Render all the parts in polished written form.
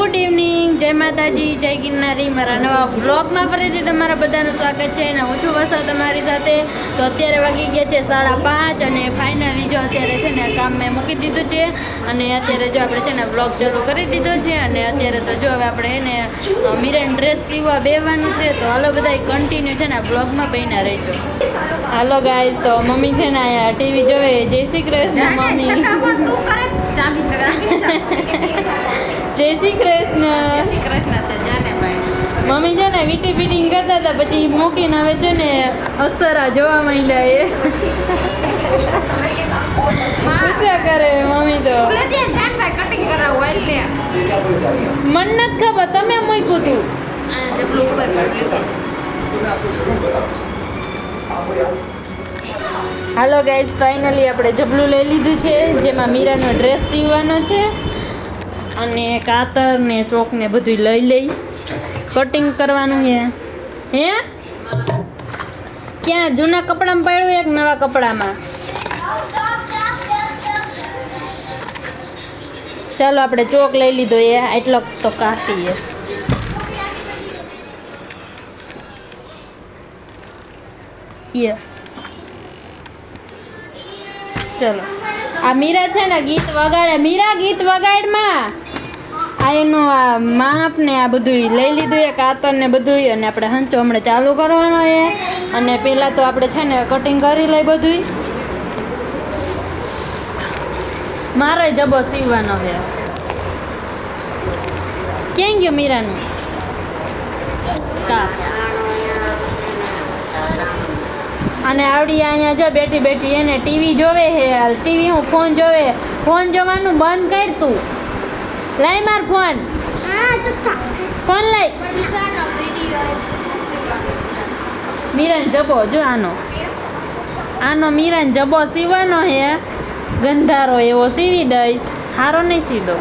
Good evening, જય માતાજી, જય ગિરનારી. મારા નવા વ્લોગમાં ફરીથી તમારા બધાનું સ્વાગત છે અને હું છું વર્ષા તમારી સાથે. તો અત્યારે વાગી ગયા છે 5:30 અને ફાઇનલી જો અત્યારે છે ને કામ મેં મૂકી દીધું છે અને અત્યારે જો આપણે છે ને વ્લોગ ચાલુ કરી દીધો છે. અને અત્યારે તો જો હવે આપણે એને મીરાન ડ્રેસ સીવવા બેવાનું છે. તો હાલો બધા કન્ટિન્યુ છે ને વ્લોગમાં બન્યા રહેજો. હાલો ગાઈઝ, તો મમ્મી છે ને અહીંયા ટીવી જોવે. જય શ્રી કૃષ્ણ મમ્મી. જય શ્રી કૃષ્ણ. મમ્મી છે ને વીટી ફિટિંગ કરતા હતા, પછી મૂકીને હવે છે ને અક્ષરા જોવા માંડ્યા. એ પૂછ્યા કરે મમ્મી તો મન નથી ખબર, તમે મૂક્યું તું. હાલો ગાઈઝ, ફાઇનલી આપણે જબલું લઈ લીધું છે, જેમાં મીરાનો ડ્રેસ સીવવાનો છે અને કાતર ને ચોક ને બધું લઈ લઈ કટિંગ કરવાનું છે. હે ક્યાં જૂના કપડામાં પડ્યું એક નવા કપડામાં? ચાલો આપણે ચોક લઈ લીધો, એ એટલો તો કાફી છે. ચલો, આ મીરા છે ને ગીત વગાડે. મીરા ગીત વગાડમાં આ એનું આ માપ ને આ બધું લઈ લીધું એ કાતર ને બધું. અને આપણે હંચો હમણાં ચાલુ કરવાનો છે. અને પહેલાં તો આપણે છે ને કટિંગ કરી લઈ બધું. મારો જબો સીવવાનો છે. ક્યાં ગયો મીરાનું કા? અને આવડી અહીંયા જો બેઠી બેઠી એને ટીવી જોવે છે. ટીવી હું ફોન જોવે. ફોન જોવાનું બંધ કર તું. લાઈ માર ફોન. ફોન લઈ. મીરાન જબો જો આનો મીરાન જબો સીવવાનો હે. ગંધારો એવો સીવી દઈશ. હારો નહીં સીધો.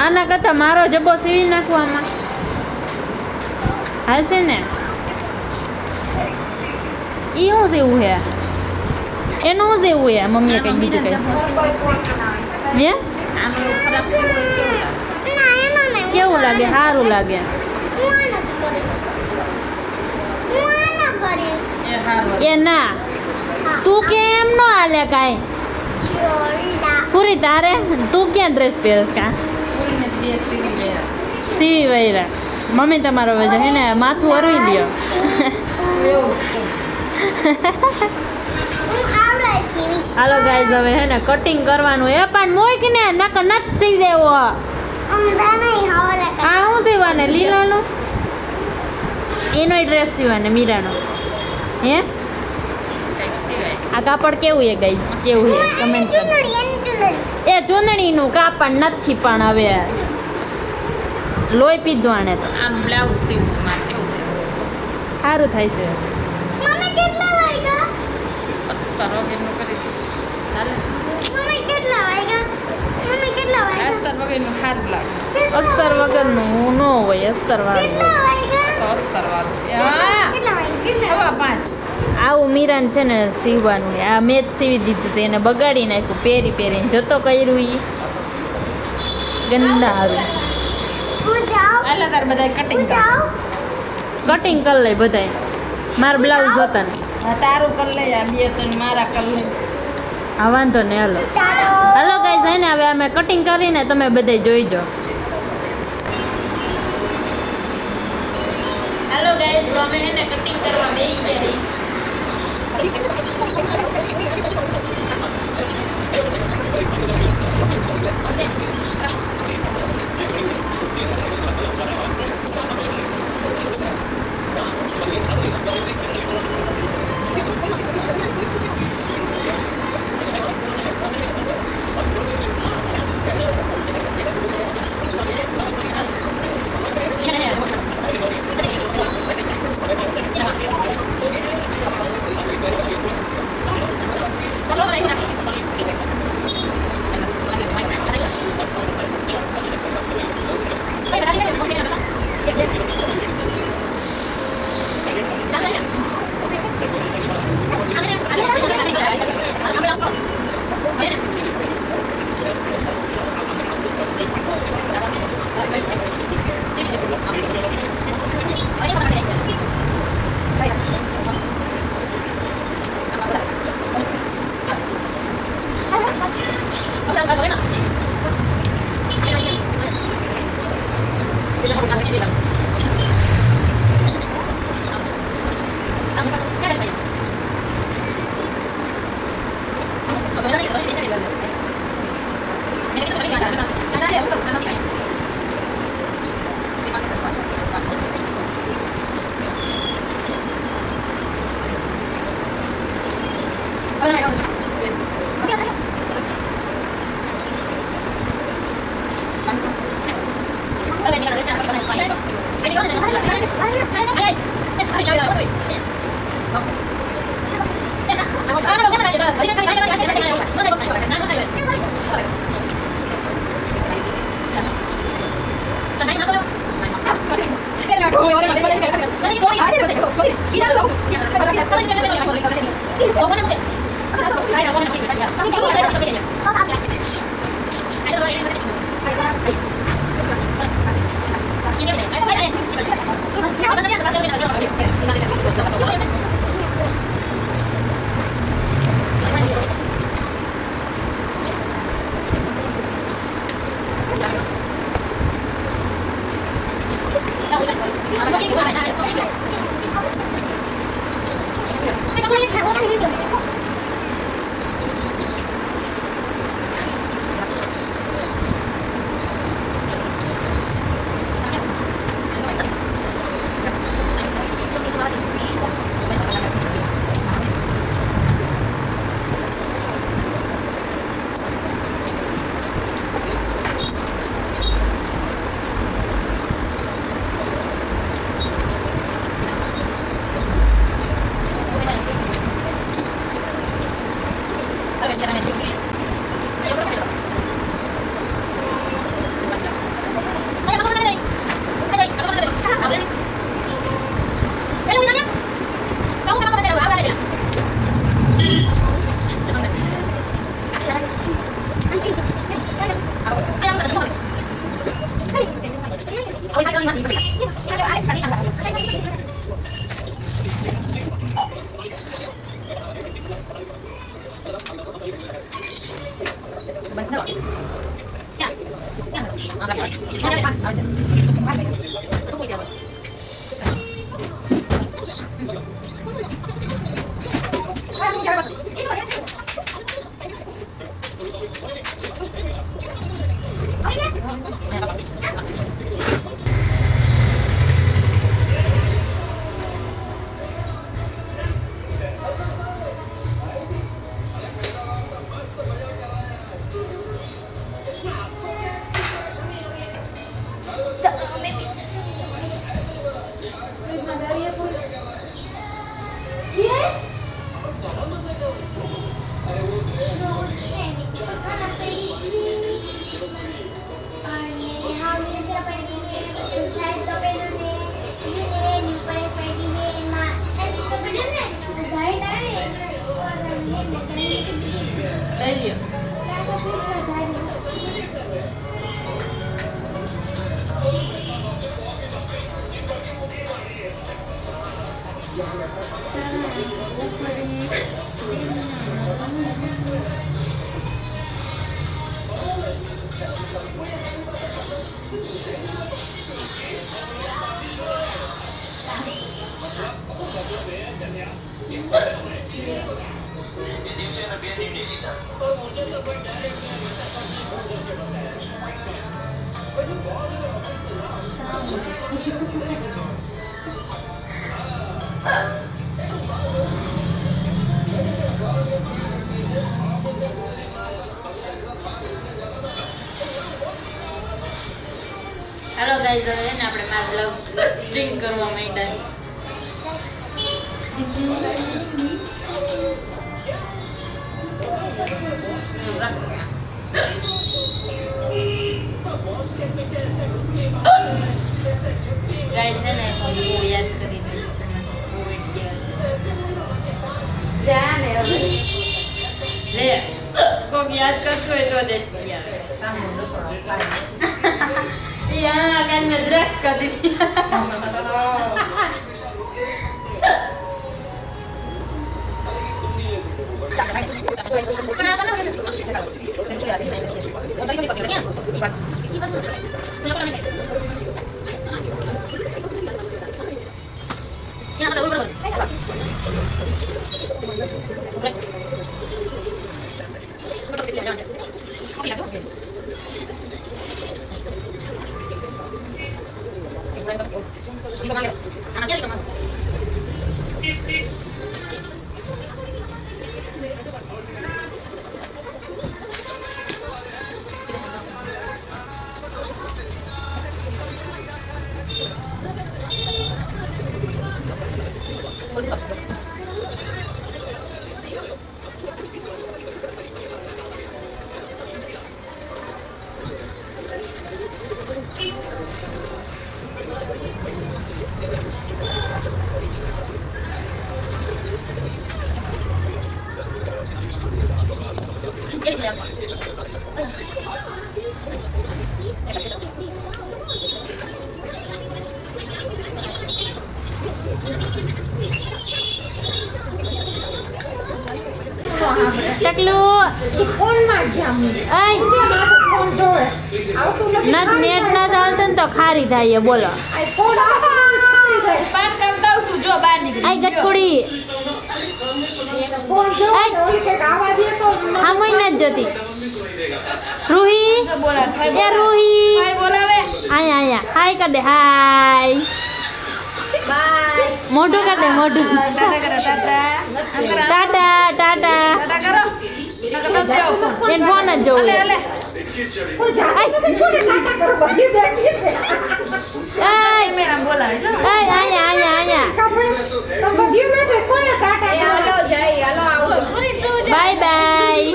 આના કરતાં મારો જબો સીવી નાખવામાં હાલશે ને? ઈ શું સીવું છે? એનું શું સીવું છે? મમ્મીએ કઈ બીજું કઈ હે? કેવું લાગે? સારું લાગે એ ના. તું કે એમ નો હાલે કાંઈ. પૂરી તારે તું ક્યાં ડ્રેસ પહેરસ? કા સીવી વૈરા મમ્મી તમારો વજન હે ને માથું અરવી લ્યો. હાલો ગાઈઝ, હવે હે ને કટિંગ કરવાનું. એ પણ મોઈક ને નક નત સી દેવો. આ શું સીવાને? લીલાનો એનો ડ્રેસ સીવાને મીરાનો. હે આ કાપડ કેવું છે ગાઈઝ? કેવું છે કમેન્ટ કરો. એ ચૂંદડીનું કાપડ નથી, પણ હવે લોહી પીધું આને તો. આનું બ્લાઉઝ સીવું છે મારે. કેવું થશે? સારું થાય છે. અસ્તર વગરનું ન હોય, અસ્તર વાળું. આવું મીરાન છે ને સીવવાનું. આ મેં જ સીવી દીધું હતું, એને બગાડી નાખ્યું. પહેરીને જતો કર્યું ઈ ગંદા હારું. કટિંગ કરી લઈ બધાય. મારા બ્લાઉઝ હતા ને તારું કર લે. આ બે ત્રણ મારા કર લે. હા વાંધો ને. હાલો ગાઈઝ, હે ને હવે અમે કટિંગ કરીને તમે બધા જોઈજો. હાલો ગાઈઝ, તો અમે એને કટિંગ કરવા બેસી ગયા. હેલો ગાઈઝ, હવે ને આપણે માર બ્લોગ ડ્રિંક કરવા માંડ્યા. ગાઈઝ છે ને બહુ યાદ કરી રહી છે, જા ને હવે લે કોક યાદ કરતો હોય તો દે યાર. यहाँ कान में द्रक्ष कर दीजिए. ટકલું ફોનમાં જ જામ આય ફોન જોવે આવતું નથી ના નેટ ના ચાલતું ને તો ખારી થાય બોલો આ ફોન પાન કરતા છું જો બહાર નીકળી આય ગટકુડી ફોન જો ઓલી કે આવા દે તો હામય ન જતી રૂહી બોલા એ રૂહી ભાઈ બોલાવે આયા આયા હાય કર દે હાય બાય મોઢું કર દે મોઢું ટાટા કરો ટાટા ટાટા ટાટા ટાટા કરો નકર જાઓ એન ફોન જ જોવું અલે અલે કોઈ જાતી નથી કોને ટાટા કરો બધી બેઠી છે આય મેરા બોલાવે જો આય આયા આયા આયા તો બધી બેઠે કોને ટાટા એ હાલો જાય હાલો આવો બાય બાય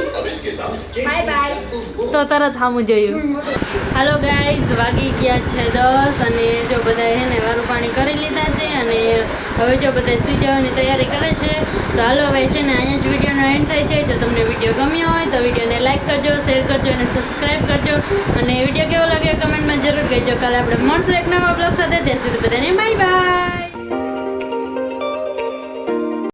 બાય બાય તો તરત સામું જોયું હાલો ગાઈઝ વાગી ગયા છે 10 અને જો બધા હે ને વારું પાણી કરી લીધા છે અને હવે જો બધા સુઈ જવાની તૈયારી કરે છે તો હાલો હવે છે ને અહીંયા જ વિડીયોનો એન્ડ થઈ જાય તો તમને વિડીયો ગમ્યો હોય તો વિડીયોને લાઈક કરજો શેર કરજો અને સબસ્ક્રાઈબ કરજો અને વિડીયો કેવો લાગ્યો કમેન્ટમાં જરૂર કહેજો કાલે આપણે મળશું એક નવા બ્લોગ સાથે ત્યાં સુધી બધાને બાય બાય